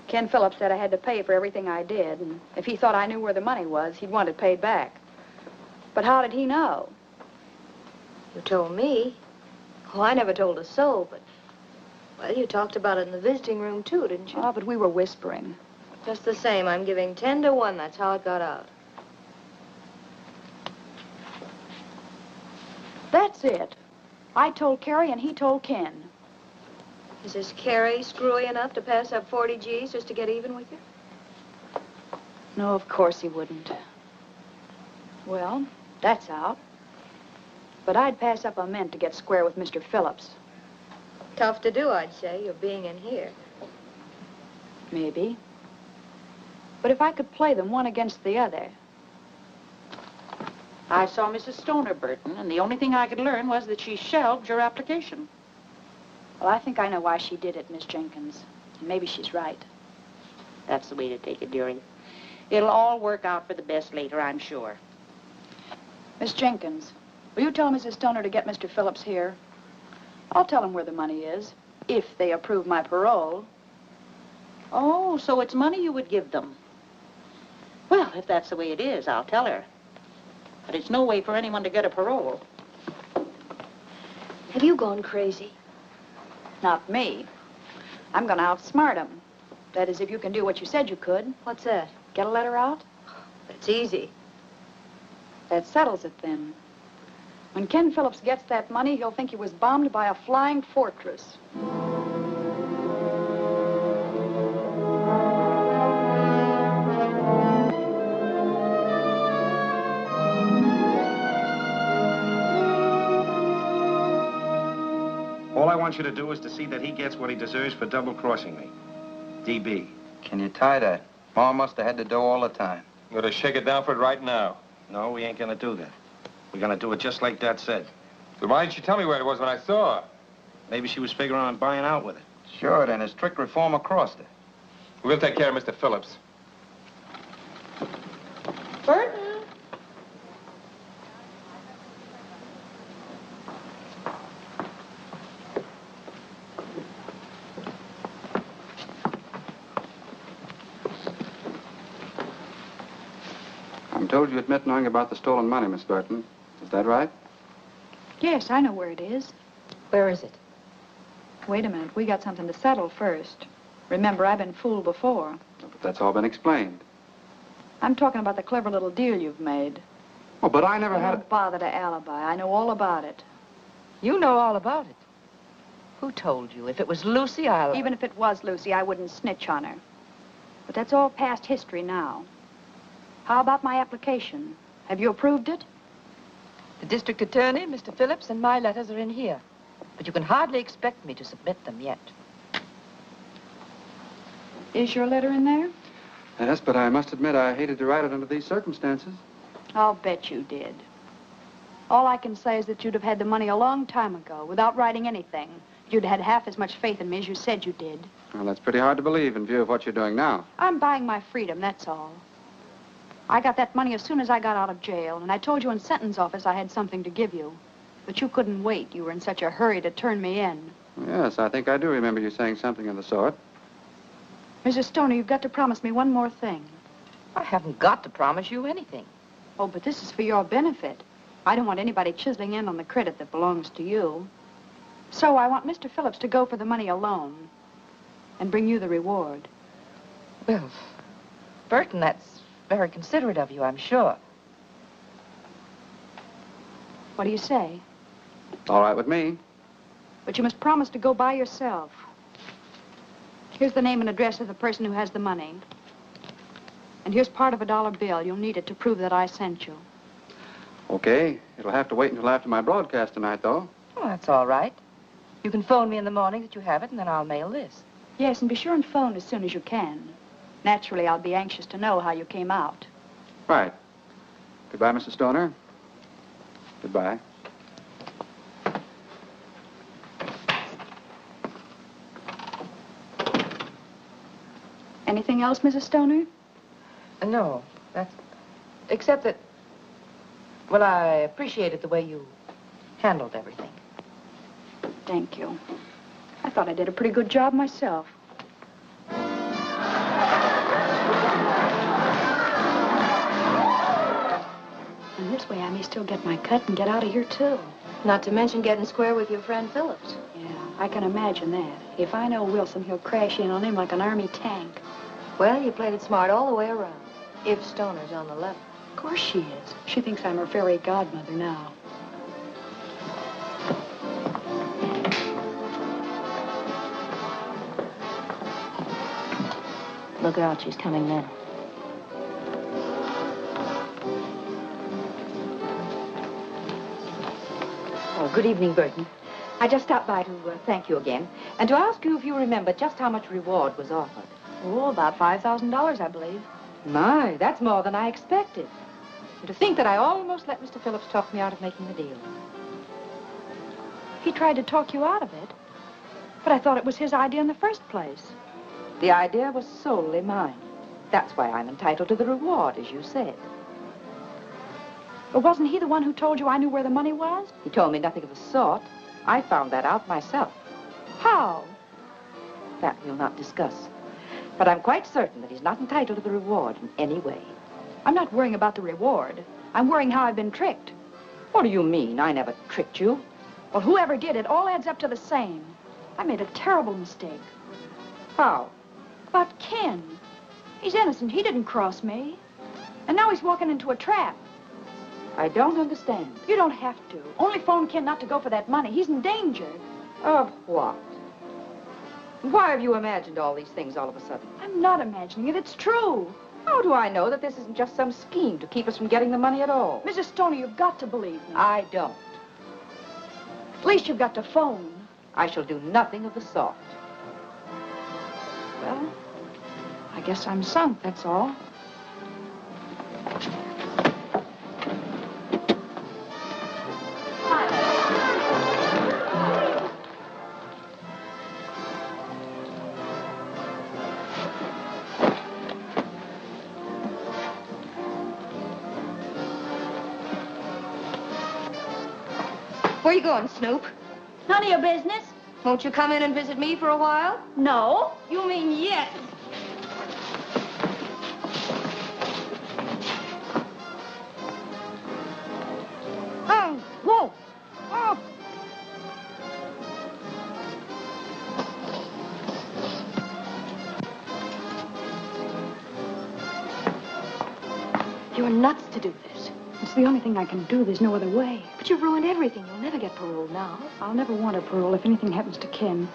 A: Ken Phillips said I had to pay for everything I did, and if he thought I knew where the money was, he'd want it paid back. But how did he know?
O: You told me. Oh, I never told a soul, but... Well, you talked about it in the visiting room, too, didn't you?
A: Oh, but we were whispering.
O: Just the same, I'm giving 10 to 1. That's how it got out.
A: That's it. I told Carrie and he told Ken.
O: Is this Carrie screwy enough to pass up 40 G's just to get even with you?
A: No, of course he wouldn't. Well, that's out. But I'd pass up a mint to get square with Mr. Phillips.
O: Tough to do, I'd say, you're being in here.
A: Maybe. But if I could play them one against the other...
J: I saw Mrs. Stoner, Burton, and the only thing I could learn was that she shelved your application.
A: Well, I think I know why she did it, Miss Jenkins. And maybe she's right.
J: That's the way to take it, dearie. It'll all work out for the best later, I'm sure.
A: Miss Jenkins, will you tell Mrs. Stoner to get Mr. Phillips here? I'll tell him where the money is, if they approve my parole.
J: Oh, so it's money you would give them. Well, if that's the way it is, I'll tell her. But it's no way for anyone to get a parole.
O: Have you gone crazy?
A: Not me. I'm going to outsmart him. That is, if you can do what you said you could.
O: What's that?
A: Get a letter out?
O: That's easy.
A: That settles it, then. When Ken Phillips gets that money, he'll think he was bombed by a flying fortress.
K: All I want you to do is to see that he gets what he deserves for double-crossing me. DB.
L: Can you tie that? Mom must have had to do all the time.
B: I'm going to shake it down for it right now.
K: No, we ain't gonna do that. We're gonna do it just like Dad said.
B: Then why didn't you tell me where it was when I saw her?
K: Maybe she was figuring on buying out with it.
L: Sure, then his strict reformer crossed it.
B: We'll take care of Mr. Phillips.
R: Burton?
L: I'm told you admit knowing about the stolen money, Miss Burton. Is that right?
A: Yes, I know where it is.
M: Where is it?
A: Wait a minute. We got something to settle first. Remember, I've been fooled before.
L: But that's all been explained.
A: I'm talking about the clever little deal you've made.
L: Oh, but I never had...
A: Don't bother to alibi. I know all about it.
M: You know all about it. Who told you? If it was Lucy, I'll...
A: Even if it was Lucy, I wouldn't snitch on her. But that's all past history now. How about my application? Have you approved it?
M: The district attorney, Mr. Phillips, and my letters are in here. But you can hardly expect me to submit them yet.
A: Is your letter in there?
L: Yes, but I must admit I hated to write it under these circumstances.
A: I'll bet you did. All I can say is that you'd have had the money a long time ago, without writing anything. You'd had half as much faith in me as you said you did.
L: Well, that's pretty hard to believe in view of what you're doing now.
A: I'm buying my freedom, that's all. I got that money as soon as I got out of jail, and I told you in sentence office I had something to give you. But you couldn't wait. You were in such a hurry to turn me in.
L: Yes, I think I do remember you saying something of the sort.
A: Mrs. Stoner, you've got to promise me one more thing.
M: I haven't got to promise you anything.
A: Oh, but this is for your benefit. I don't want anybody chiseling in on the credit that belongs to you. So I want Mr. Phillips to go for the money alone and bring you the reward.
M: Well, Burton, that's very considerate of you, I'm sure.
A: What do you say?
L: All right with me.
A: But you must promise to go by yourself. Here's the name and address of the person who has the money. And here's part of a $1 bill. You'll need it to prove that I sent you.
L: Okay. It'll have to wait until after my broadcast tonight, though.
M: Oh, that's all right. You can phone me in the morning that you have it, and then I'll mail this.
A: Yes, and be sure and phone as soon as you can. Naturally, I'll be anxious to know how you came out.
L: Right. Goodbye, Mr. Stoner. Goodbye.
A: Anything else, Mrs. Stoner?
M: No, that's... Except that... Well, I appreciated the way you handled everything.
A: Thank you. I thought I did a pretty good job myself. And this way I may still get my cut and get out of here, too.
O: Not to mention getting square with your friend Phillips.
A: Yeah, I can imagine that. If I know Wilson, he'll crash in on him like an army tank.
O: Well, you played it smart all the way around. If Stoner's on the level.
A: Of course she is. She thinks I'm her fairy godmother now.
O: Look out, she's coming now.
M: Oh, good evening, Burton. I just stopped by to thank you again, and to ask you if you remember just how much reward was offered.
A: Oh, about $5,000, I believe.
M: My, that's more than I expected. And to think that I almost let Mr. Phillips talk me out of making the deal.
A: He tried to talk you out of it, but I thought it was his idea in the first place.
M: The idea was solely mine. That's why I'm entitled to the reward, as you said.
A: But wasn't he the one who told you I knew where the money was?
M: He told me nothing of the sort. I found that out myself.
A: How?
M: That we'll not discuss. But I'm quite certain that he's not entitled to the reward in any way.
A: I'm not worrying about the reward. I'm worrying how I've been tricked.
M: What do you mean? I never tricked you.
A: Well, whoever did it all adds up to the same. I made a terrible mistake.
M: How?
A: About Ken. He's innocent. He didn't cross me. And now he's walking into a trap.
M: I don't understand.
A: You don't have to. Only phone Ken not to go for that money. He's in danger.
M: Of what? Why have you imagined all these things all of a sudden?
A: I'm not imagining it. It's true.
M: How do I know that this isn't just some scheme to keep us from getting the money at all?
A: Mrs. Stoney, you've got to believe me.
M: I don't.
A: At least you've got to phone.
M: I shall do nothing of the sort.
A: Well, I guess I'm sunk, that's all.
O: Where you going, Snoop?
N: None of your business.
O: Won't you come in and visit me for a while?
N: No.
O: You mean yes?
A: Oh, whoa. Oh.
O: You're nuts to do this.
A: It's the only thing I can do. There's no other way.
O: But you've ruined everything. You'll never get parole now.
A: I'll never want a parole if anything happens to Ken.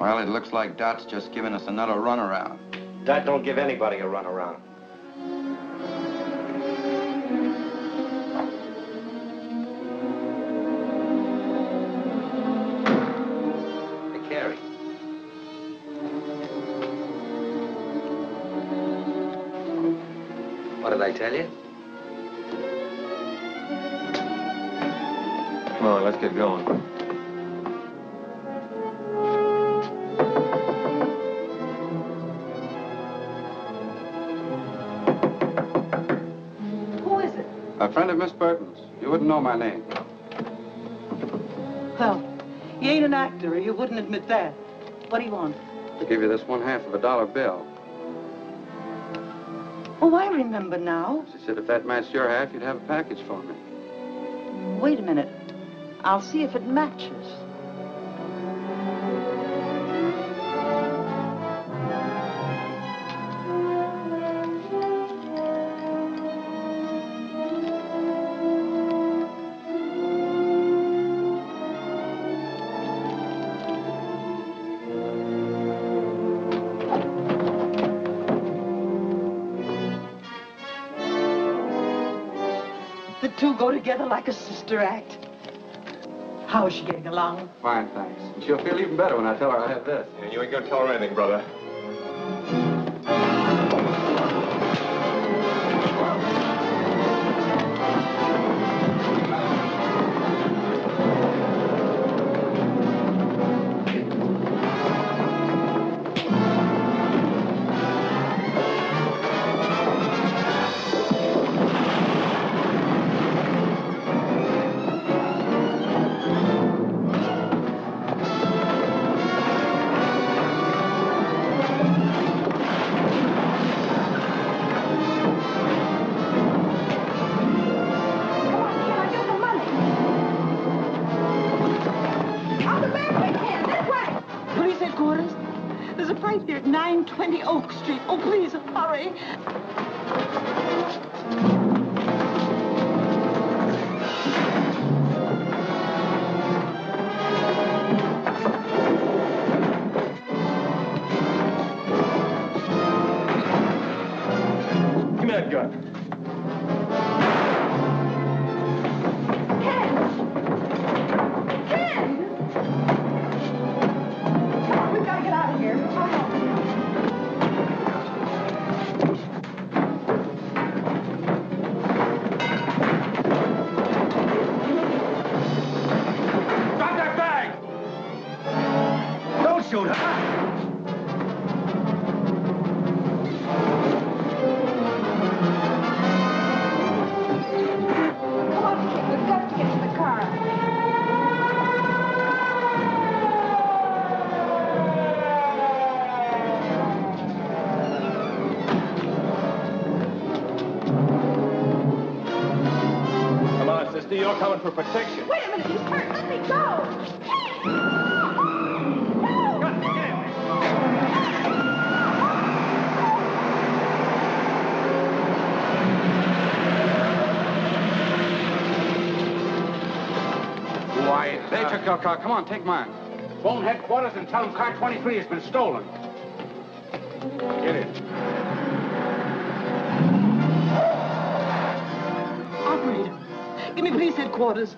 L: Well, it looks like Dot's just giving us another runaround.
K: Dot don't give anybody a runaround.
L: Hey, Carrie. What did I tell you?
B: Come on, let's get going.
L: A friend of Miss Burton's. You wouldn't know my name.
J: Well, you ain't an actor, or you wouldn't admit that. What do you want?
L: I'll give you this 1/2 of a dollar bill.
J: Oh, I remember now.
L: She said if that matched your half, you'd have a package for me.
J: Wait a minute. I'll see if it matches. The two go together like a sister act. How is she getting along?
L: Fine, thanks. And she'll feel even better when I tell her I have this.
B: And you ain't gonna tell her anything, brother.
J: Police headquarters. There's a fight here at 920 Oak Street. Oh, please, hurry.
B: Give me that gun.
S: shoot her.
R: Come on, kid. We've got to get to the car.
S: Come on, sister. You're coming for protection.
R: Wait a minute. He's hurt. Let me go.
L: Why, they took your car. Come on, take mine.
E: Phone headquarters and tell them car 23 has been stolen.
L: Get it.
P: Operator, give me police headquarters.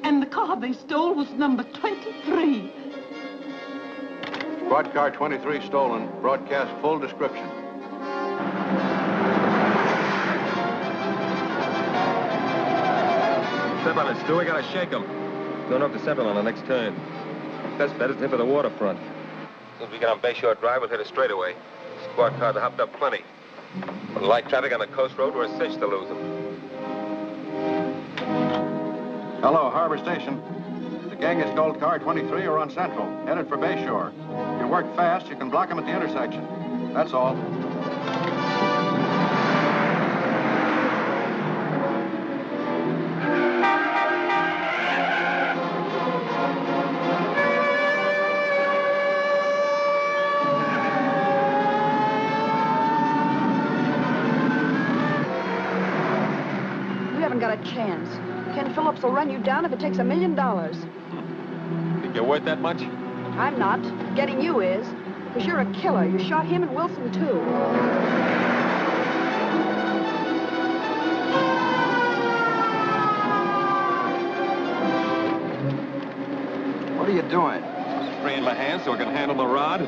P: And the car they stole was number 23.
C: Squad car 23 stolen. Broadcast full description.
B: Step on it, Stu. We gotta shake him. Going up to Central on the next turn. Best bet is to hit for the waterfront. As soon as we get on Bayshore Drive, we'll hit it straight away. Squad cars are hopped up plenty. With light traffic on the coast road, we're a cinch to lose them.
C: Hello, Harbor Station. The gang is gold car 23 are on Central, headed for Bayshore. If you work fast, you can block them at the intersection. That's all.
A: We haven't got a chance. Ken Phillips will run you down if it takes $1 million.
B: Think you're worth that much?
A: I'm not. Getting you is. Because you're a killer. You shot him and Wilson, too.
G: What are you doing?
B: Just freeing my hands so I can handle the rod.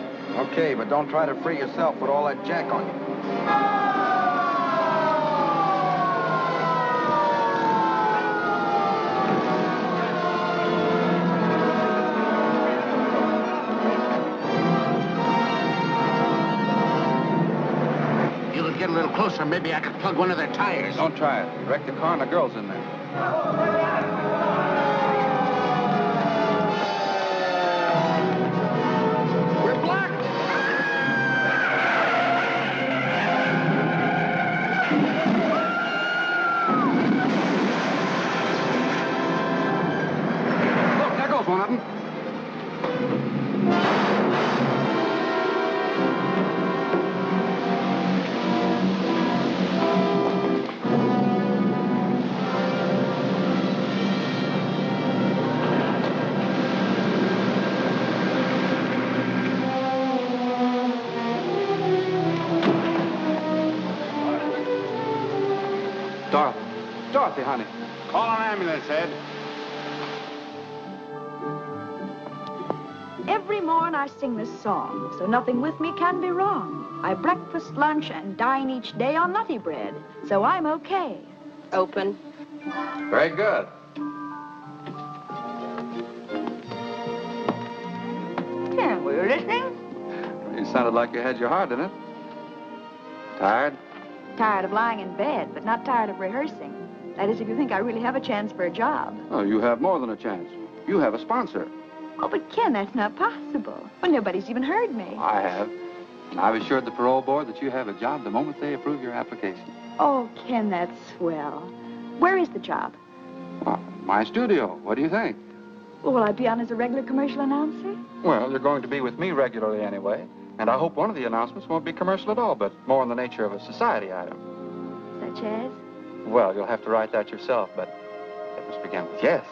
G: Okay, but don't try to free yourself with all that jack on you.
E: You could get a little closer, maybe I could plug one of their tires.
L: Don't try it. Wreck the car and the girl's in there.
E: We're blocked!
L: Look, there goes one of them. Dorothy, honey.
E: Call an ambulance, Ed.
A: Every morn I sing this song, so nothing with me can be wrong. I breakfast, lunch, and dine each day on nutty bread, so I'm okay.
O: Open.
L: Very good.
A: Ken, were you listening?
L: You sounded like you had your heart in it. Tired?
A: Tired of lying in bed, but not tired of rehearsing. That is, if you think I really have a chance for a job.
L: Oh, you have more than a chance. You have a sponsor.
A: Oh, but Ken, that's not possible. Well, nobody's even heard me.
L: I have. And I've assured the parole board that you have a job the moment they approve your application.
A: Oh, Ken, that's swell. Where is the job?
L: Well, my studio. What do you think?
A: Well, will I be on as a regular commercial announcer?
L: Well, you're going to be with me regularly anyway. And I hope one of the announcements won't be commercial at all, but more in the nature of a society item.
A: Such as?
L: Well, you'll have to write that yourself, but it must begin with yes.